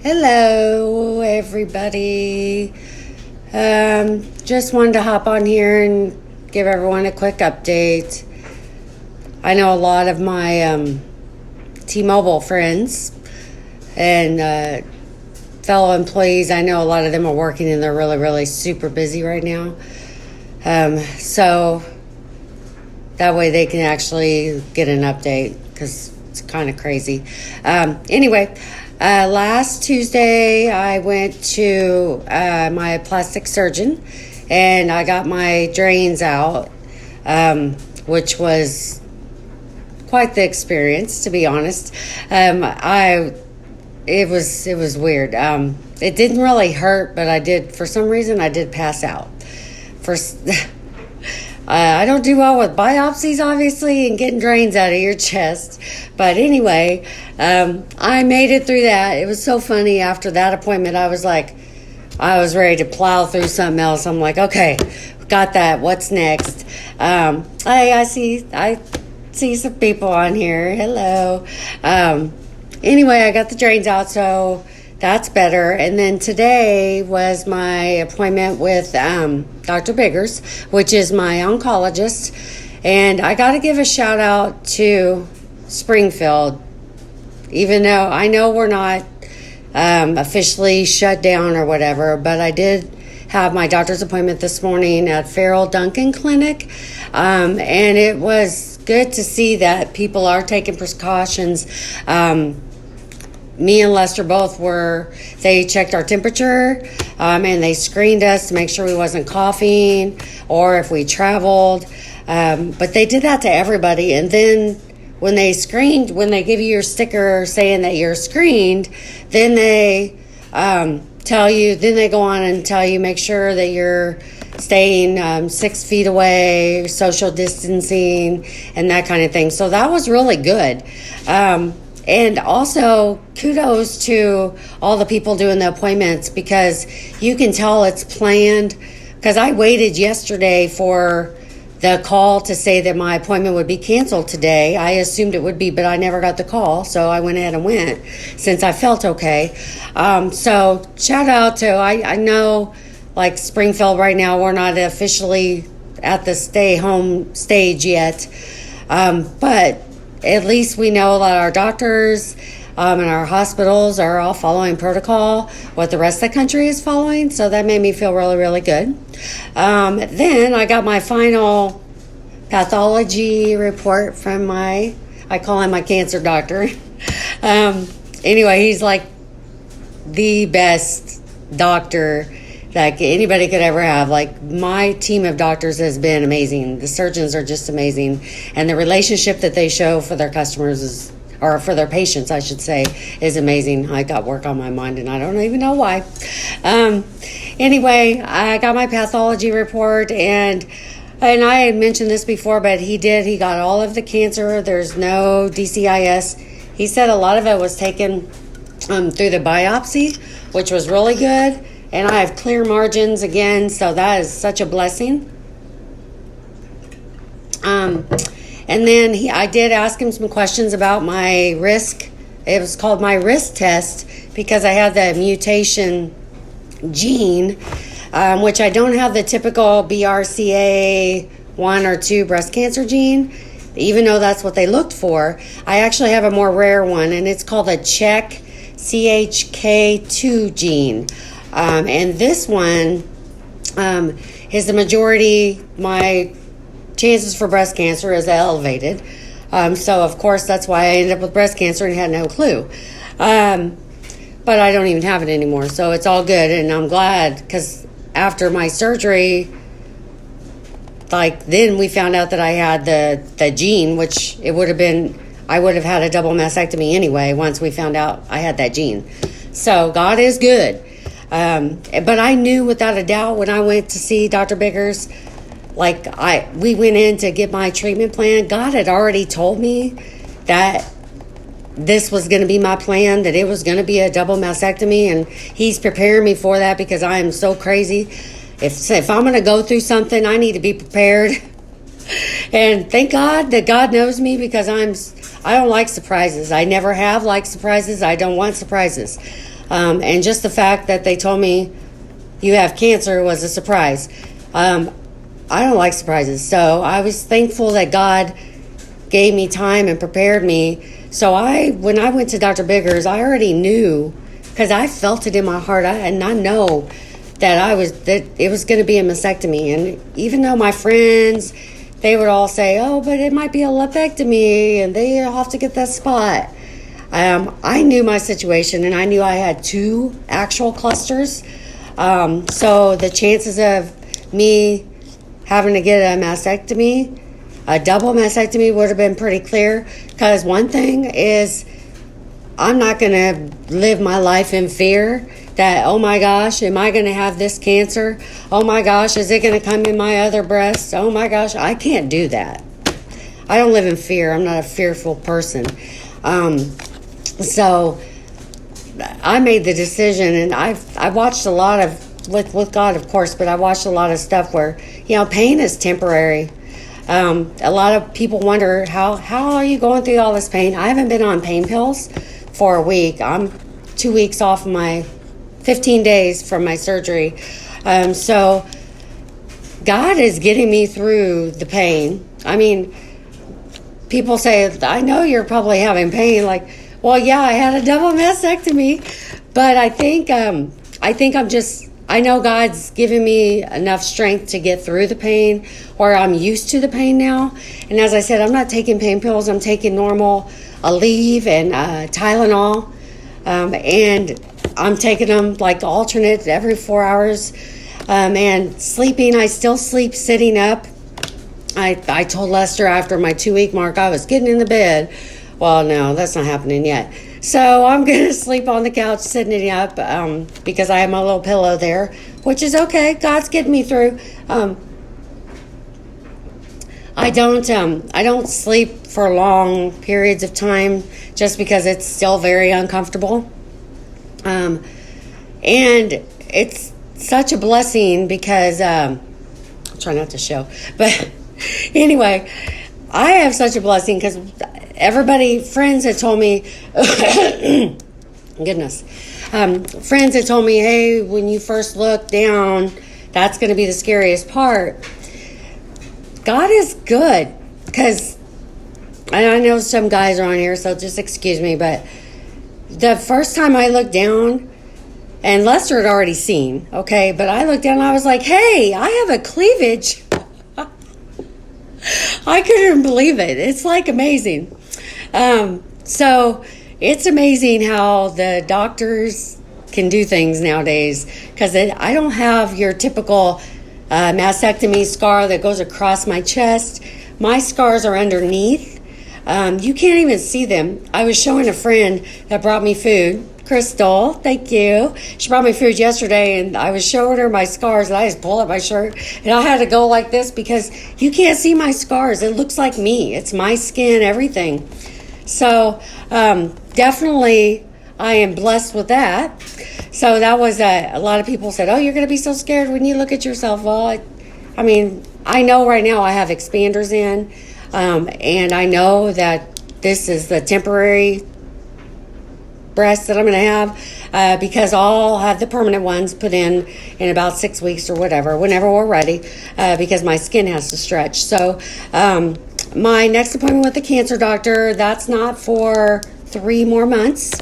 Hello, everybody. Just wanted to hop on here and give everyone a quick update. I know a lot of my T-Mobile friends and fellow employees. I know a lot of them are working and they're really, really super busy right now. So that way they can actually get an update because it's kind of crazy. Anyway. Last Tuesday, I went to my plastic surgeon and I got my drains out, which was quite the experience, to be honest. It was weird. It didn't really hurt, but for some reason, I did pass out. I don't do well with biopsies, obviously, and getting drains out of your chest. But anyway, I made it through that. It was so funny. After that appointment, I was ready to plow through something else. I'm like, okay, got that. What's next? I see some people on here. Hello. Anyway, I got the drains out, so that's better. And then today was my appointment with Dr. Biggers, which is my oncologist. And I got to give a shout out to Springfield, even though I know we're not officially shut down or whatever, but I did have my doctor's appointment this morning at Farrell Duncan Clinic. And it was good to see that people are taking precautions. Me and Lester they checked our temperature and they screened us to make sure we wasn't coughing or if we traveled. But they did that to everybody. And then when they give you your sticker saying that you're screened, then they go on and tell you, make sure that you're staying 6 feet away, social distancing, and that kind of thing. So that was really good. And also, kudos to all the people doing the appointments because you can tell it's planned. Because I waited yesterday for the call to say that my appointment would be canceled today. I assumed it would be, but I never got the call, so I went ahead and went since I felt okay. So shout out to, I know like Springfield right now, we're not officially at the stay home stage yet, but at least we know that our doctors and our hospitals are all following protocol, what the rest of the country is following. So that made me feel really, really good. Then I got my final pathology report from I call him my cancer doctor. Anyway, he's like the best doctor that anybody could ever have. Like, my team of doctors has been amazing. The surgeons are just amazing. And the relationship that they show for their customers or for their patients, I should say, is amazing. I got work on my mind and I don't even know why. Anyway, I got my pathology report and I had mentioned this before, but he got all of the cancer. There's no DCIS. He said a lot of it was taken through the biopsy, which was really good. And I have clear margins again, so that is such a blessing. And then I did ask him some questions about my risk. It was called my risk test because I had the mutation gene, which I don't have the typical BRCA1 or 2 breast cancer gene, even though that's what they looked for. I actually have a more rare one, and it's called a CHEK CHK2 gene. And this one is the majority, my chances for breast cancer is elevated. So, of course, that's why I ended up with breast cancer and had no clue. But I don't even have it anymore, so it's all good. And I'm glad because after my surgery, then we found out that I had the gene, which I would have had a double mastectomy anyway once we found out I had that gene. So God is good. But I knew without a doubt when I went to see Dr. Biggers, we went in to get my treatment plan. God had already told me that this was going to be my plan, that it was going to be a double mastectomy, and he's preparing me for that because I am so crazy. If I'm going to go through something, I need to be prepared. And thank God that God knows me because I don't like surprises. I never have liked surprises. I don't want surprises. And just the fact that they told me you have cancer was a surprise. I don't like surprises, so I was thankful that God gave me time and prepared me. So when I went to Dr. Biggers, I already knew, because I felt it in my heart, and I know that it was going to be a mastectomy. And even though my friends, they would all say, "Oh, but it might be a lumpectomy, and they have to get that spot." I knew my situation, and I knew I had 2 actual clusters. So the chances of me having to get a mastectomy, a double mastectomy, would have been pretty clear. Because one thing is, I'm not going to live my life in fear that, oh my gosh, am I going to have this cancer? Oh my gosh, is it going to come in my other breast? Oh my gosh, I can't do that. I don't live in fear. I'm not a fearful person. So I made the decision, and I watched a lot of, with God, of course, but I watched a lot of stuff where, pain is temporary. A lot of people wonder, how are you going through all this pain? I haven't been on pain pills for a week. I'm 2 weeks off my 15 days from my surgery. So God is getting me through the pain. I mean, people say, I know you're probably having pain. Like, well, yeah, I had a double mastectomy, but I think I know God's given me enough strength to get through the pain, or I'm used to the pain now. And as I said, I'm not taking pain pills. I'm taking normal Aleve and Tylenol, and I'm taking them like alternate every 4 hours. And sleeping, I still sleep sitting up. I told Lester after my 2-week mark I was getting in the bed. Well, no, that's not happening yet. So I'm going to sleep on the couch sitting up because I have my little pillow there, which is okay. God's getting me through. I don't sleep for long periods of time just because it's still very uncomfortable. And it's such a blessing because I'll try not to show. But anyway, I have such a blessing because friends had told me, goodness, friends had told me, hey, when you first look down, that's going to be the scariest part. God is good, because I know some guys are on here, so just excuse me, but the first time I looked down, and Lester had already seen, okay, but I looked down and I was like, hey, I have a cleavage. I couldn't believe it. It's like amazing. So it's amazing how the doctors can do things nowadays, because I don't have your typical mastectomy scar that goes across my chest. My scars are underneath. You can't even see them. I was showing a friend that brought me food, Crystal, thank you. She brought me food yesterday, and I was showing her my scars, and I just pulled up my shirt, and I had to go like this because you can't see my scars. It looks like me. It's my skin, everything. So definitely I am blessed with that. So that was a lot of people said, oh, you're going to be so scared when you look at yourself. Well, I mean, I know right now I have expanders in, and I know that this is the temporary breast that I'm going to have, because I'll have the permanent ones put in about 6 weeks or whatever, whenever we're ready, because my skin has to stretch. So my next appointment with the cancer doctor, that's not for 3 more months.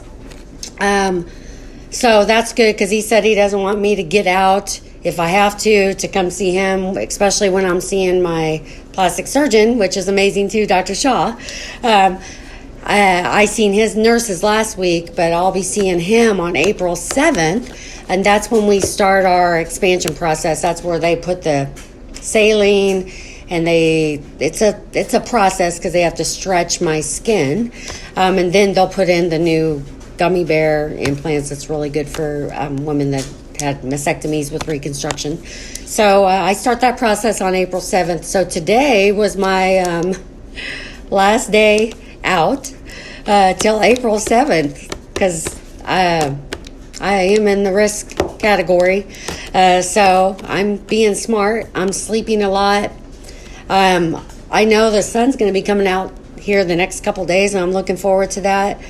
So that's good, because he said he doesn't want me to get out if I have to come see him, especially when I'm seeing my plastic surgeon, which is amazing too, Dr. Shaw. I seen his nurses last week, but I'll be seeing him on April 7th, and that's when we start our expansion process. That's where they put the saline, and it's a process because they have to stretch my skin, and then they'll put in the new gummy bear implants. That's really good for women that had mastectomies with reconstruction. So I start that process on April 7th. So today was my last day out till April 7th, because I am in the risk category. So I'm being smart. I'm sleeping a lot. I know the sun's going to be coming out here the next couple days, and I'm looking forward to that.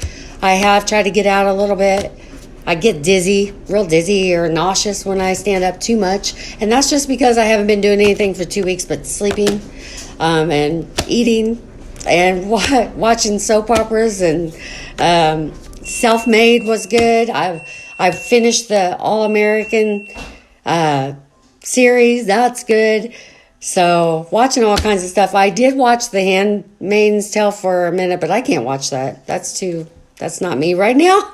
I have tried to get out a little bit. I get dizzy, real dizzy or nauseous when I stand up too much. And that's just because I haven't been doing anything for 2 weeks but sleeping and eating and watching soap operas. And Self-Made was good. I've finished the All-American series. That's good. So watching all kinds of stuff. I did watch The Handmaid's Tale for a minute, but I can't watch that. That's not me right now.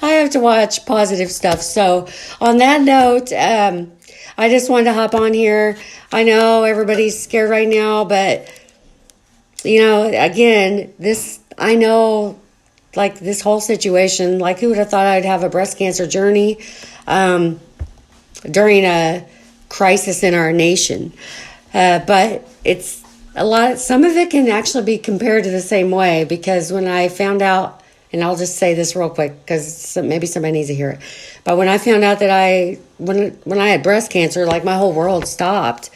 I have to watch positive stuff. So on that note, I just wanted to hop on here. I know everybody's scared right now, but again, I know like this whole situation, like who would have thought I'd have a breast cancer journey during a crisis in our nation. But it's some of it can actually be compared to the same way, because when I found out, and I'll just say this real quick because maybe somebody needs to hear it. But when I found out that when I had breast cancer, like my whole world stopped.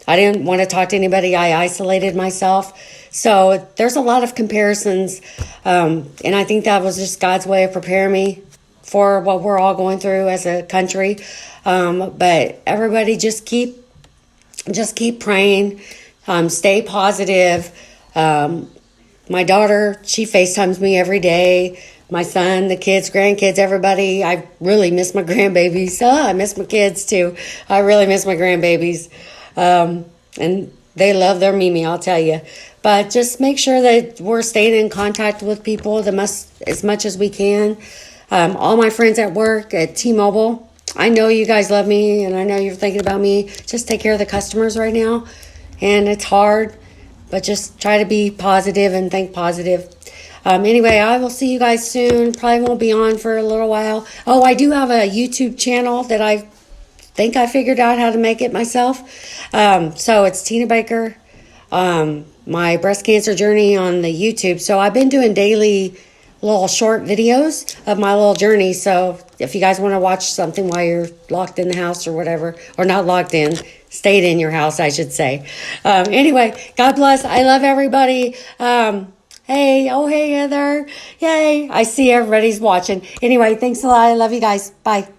I didn't want to talk to anybody. I isolated myself. So there's a lot of comparisons. And I think that was just God's way of preparing me for what we're all going through as a country. But everybody just keep praying. Stay positive. My daughter, she FaceTimes me every day. My son, the kids, grandkids, everybody. I really miss my grandbabies. I miss my kids too. I really miss my grandbabies. And they love their Mimi, I'll tell you. But just make sure that we're staying in contact with people as much as we can. All my friends at work at T-Mobile, I know you guys love me, and I know you're thinking about me. Just take care of the customers right now. And it's hard, but just try to be positive and think positive. Anyway, I will see you guys soon. Probably won't be on for a little while. Oh, I do have a YouTube channel that I think I figured out how to make it myself. So it's Tina Baker, my breast cancer journey on the YouTube. So I've been doing daily little short videos of my little journey. So if you guys want to watch something while you're locked in the house or whatever, or not locked in, stayed in your house, I should say. Anyway, God bless. I love everybody. Hey, Heather. Yay. I see everybody's watching. Anyway, thanks a lot. I love you guys. Bye.